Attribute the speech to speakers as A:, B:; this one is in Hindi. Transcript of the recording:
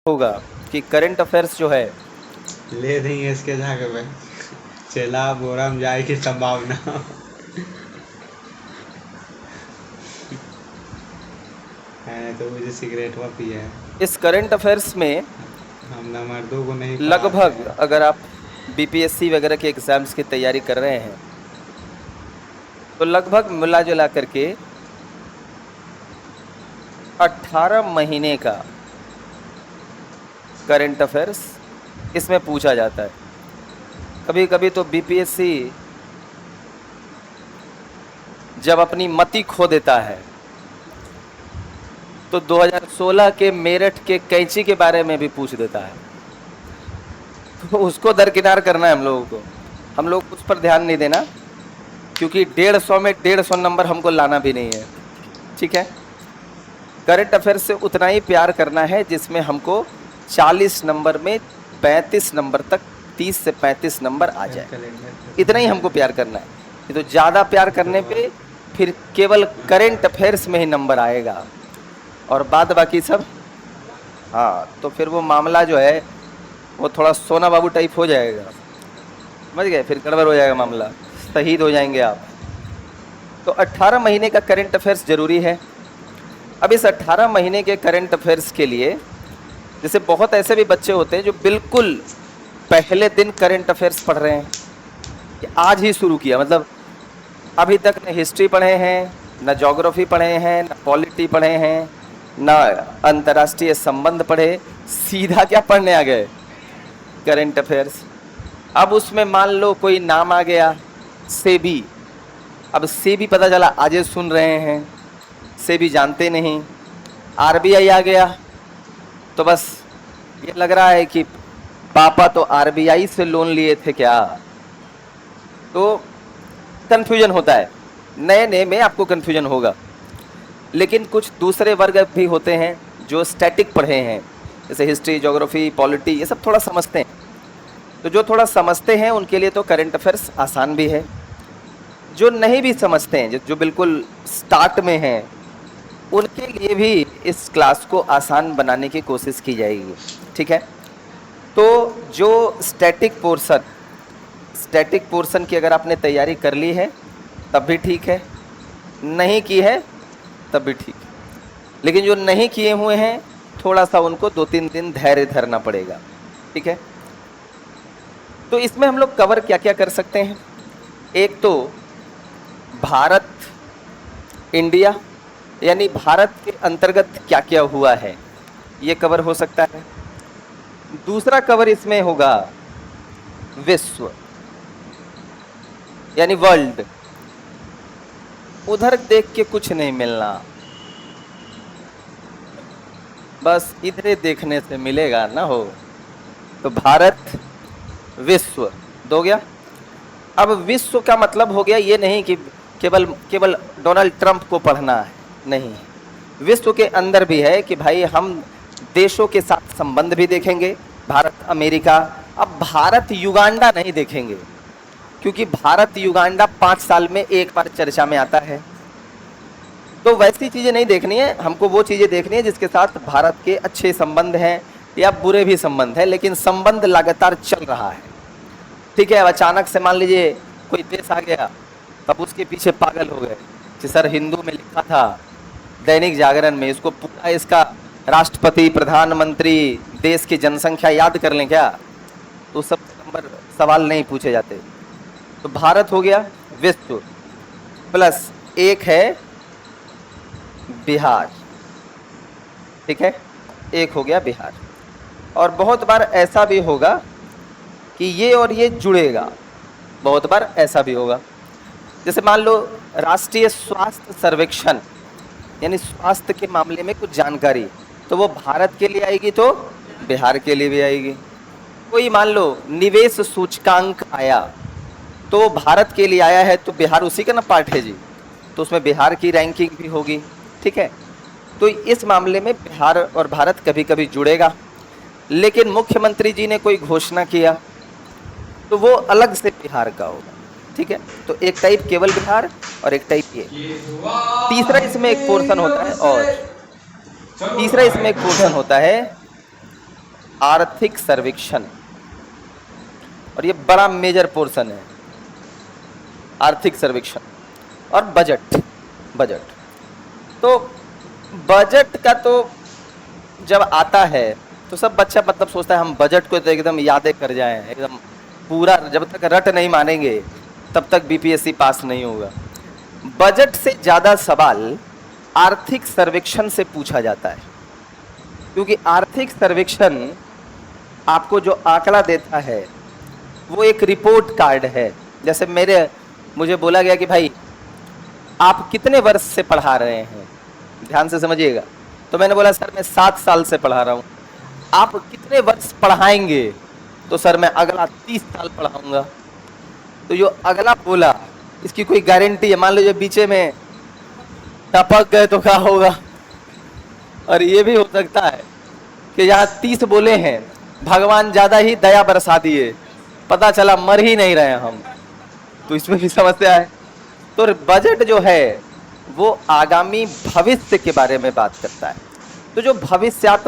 A: होगा कि करंट अफेयर्स जो है
B: ले देंगे इसके जाके भाई। चला बोरा में जाए की संभावना। है तो मुझे सिगरेट हुआ पिया है।
A: इस करंट अफेयर्स में
B: हम ना मर्दों को नहीं पढ़ाते
A: लगभग,
B: हैं।
A: अगर आप बीपीएससी वगैरह के एग्जाम्स की तैयारी कर रहे हैं तो लगभग मिला जुला करके 18 महीने का करंट अफेयर्स इसमें पूछा जाता है। कभी कभी तो बीपीएससी जब अपनी मति खो देता है तो 2016 के मेरठ के कैंची के बारे में भी पूछ देता है। तो उसको दरकिनार करना है हम लोगों को। हम लोग उस पर ध्यान नहीं देना, क्योंकि 150 में 150 नंबर हमको लाना भी नहीं है। ठीक है, करंट अफेयर्स से उतना ही प्यार करना है जिसमें हमको 40 नंबर में 35 नंबर तक, 30 से 35 नंबर आ जाए। इतना ही हमको प्यार करना है। ये तो ज़्यादा प्यार करने पे फिर केवल करंट अफेयर्स में ही नंबर आएगा और बाद बाकी सब, हाँ, तो फिर वो मामला जो है वो थोड़ा सोना बाबू टाइप हो जाएगा। समझ गए? फिर गड़बड़ हो जाएगा मामला, शहीद हो जाएंगे आप। तो 18 महीने का करंट अफेयर्स जरूरी है। अब इस 18 महीने के करंट अफेयर्स के लिए, जैसे बहुत ऐसे भी बच्चे होते हैं जो बिल्कुल पहले दिन करंट अफेयर्स पढ़ रहे हैं कि आज ही शुरू किया, मतलब अभी तक न हिस्ट्री पढ़े हैं, न ज्योग्राफी पढ़े हैं, न पॉलिटी पढ़े हैं, न अंतर्राष्ट्रीय संबंध पढ़े, सीधा क्या पढ़ने आ गए? Current affairs. अब उसमें मान लो कोई नाम आ गया सेबी, अब सेबी पता चला आज ही सुन रहे हैं, सेबी जानते नहीं। आरबीआई आ गया तो बस ये लग रहा है कि पापा तो आरबीआई से लोन लिए थे क्या। तो कंफ्यूजन होता है, नए नए में आपको कंफ्यूजन होगा। लेकिन कुछ दूसरे वर्ग भी होते हैं जो स्टैटिक पढ़े हैं, जैसे हिस्ट्री, ज्योग्राफी, पॉलिटी, ये सब थोड़ा समझते हैं। तो जो थोड़ा समझते हैं उनके लिए तो करंट अफेयर्स आसान भी है। जो नहीं भी समझते हैं, जो बिल्कुल स्टार्ट में हैं, उनके लिए भी इस क्लास को आसान बनाने की कोशिश की जाएगी। ठीक है, तो जो स्टैटिक पोर्शन की अगर आपने तैयारी कर ली है तब भी ठीक है, नहीं की है तब भी ठीक है। लेकिन जो नहीं किए हुए हैं थोड़ा सा उनको 2-3 दिन धैर्य धरना पड़ेगा। ठीक है, तो इसमें हम लोग कवर क्या क्या कर सकते हैं? एक तो भारत, इंडिया, यानी भारत के अंतर्गत क्या क्या हुआ है ये कवर हो सकता है। दूसरा कवर इसमें होगा विश्व, यानी वर्ल्ड। उधर देख के कुछ नहीं मिलना, बस इधरे देखने से मिलेगा ना हो। तो भारत, विश्व दो गया। अब विश्व का मतलब हो गया ये नहीं कि केवल केवल डोनाल्ड ट्रंप को पढ़ना है, नहीं। विश्व के अंदर भी है कि भाई हम देशों के साथ संबंध भी देखेंगे, भारत अमेरिका। अब भारत युगांडा नहीं देखेंगे, क्योंकि भारत युगांडा 5 साल में एक बार चर्चा में आता है। तो वैसी चीज़ें नहीं देखनी है हमको, वो चीज़ें देखनी है जिसके साथ भारत के अच्छे संबंध हैं या बुरे भी संबंध हैं, लेकिन संबंध लगातार चल रहा है। ठीक है, अब अचानक से मान लीजिए कोई देश आ गया, तब उसके पीछे पागल हो गए कि सर हिंदू में लिखा था, दैनिक जागरण में, इसको पूरा इसका राष्ट्रपति, प्रधानमंत्री, देश की जनसंख्या याद कर लें क्या? तो सब नंबर सवाल नहीं पूछे जाते। तो भारत हो गया विश्व, प्लस एक है बिहार। ठीक है, एक हो गया बिहार। और बहुत बार ऐसा भी होगा कि ये और ये जुड़ेगा, बहुत बार ऐसा भी होगा। जैसे मान लो राष्ट्रीय स्वास्थ्य सर्वेक्षण, यानी स्वास्थ्य के मामले में कुछ जानकारी, तो वो भारत के लिए आएगी तो बिहार के लिए भी आएगी। कोई मान लो निवेश सूचकांक आया तो भारत के लिए आया है तो बिहार उसी का ना पार्ट है जी, तो उसमें बिहार की रैंकिंग भी होगी। ठीक है, तो इस मामले में बिहार और भारत कभी कभी जुड़ेगा। लेकिन मुख्यमंत्री जी ने कोई घोषणा किया तो वो अलग से बिहार का होगा। ठीक है, तो एक टाइप केवल बिहार और एक टाइप ये। तीसरा इसमें एक पोर्शन होता है, और तीसरा इसमें एक पोर्शन होता है आर्थिक सर्वेक्षण, और ये बड़ा मेजर पोर्शन है, आर्थिक सर्वेक्षण और बजट। बजट तो बजट का तो जब आता है तो सब बच्चा मतलब सोचता है हम बजट को तो एकदम यादें कर जाएं, एकदम पूरा, जब तक रट नहीं मानेंगे तब तक बीपीएससी पास नहीं होगा। बजट से ज़्यादा सवाल आर्थिक सर्वेक्षण से पूछा जाता है, क्योंकि आर्थिक सर्वेक्षण आपको जो आंकड़ा देता है वो एक रिपोर्ट कार्ड है। जैसे मुझे बोला गया कि भाई आप कितने वर्ष से पढ़ा रहे हैं, ध्यान से समझिएगा। तो मैंने बोला सर मैं 7 साल से पढ़ा रहा हूँ। आप कितने वर्ष पढ़ाएंगे? तो सर मैं अगला 30 साल पढ़ाऊंगा। तो जो अगला बोला इसकी कोई गारंटी है? मान लीजिए बीचे में टपक गए तो क्या होगा? और ये भी हो सकता है कि यहाँ 30 बोले हैं, भगवान ज्यादा ही दया बरसा दिए, पता चला मर ही नहीं रहे हम, तो इसमें भी समस्या है। तो बजट जो है वो आगामी भविष्य के बारे में बात करता है। तो जो भविष्यात्मक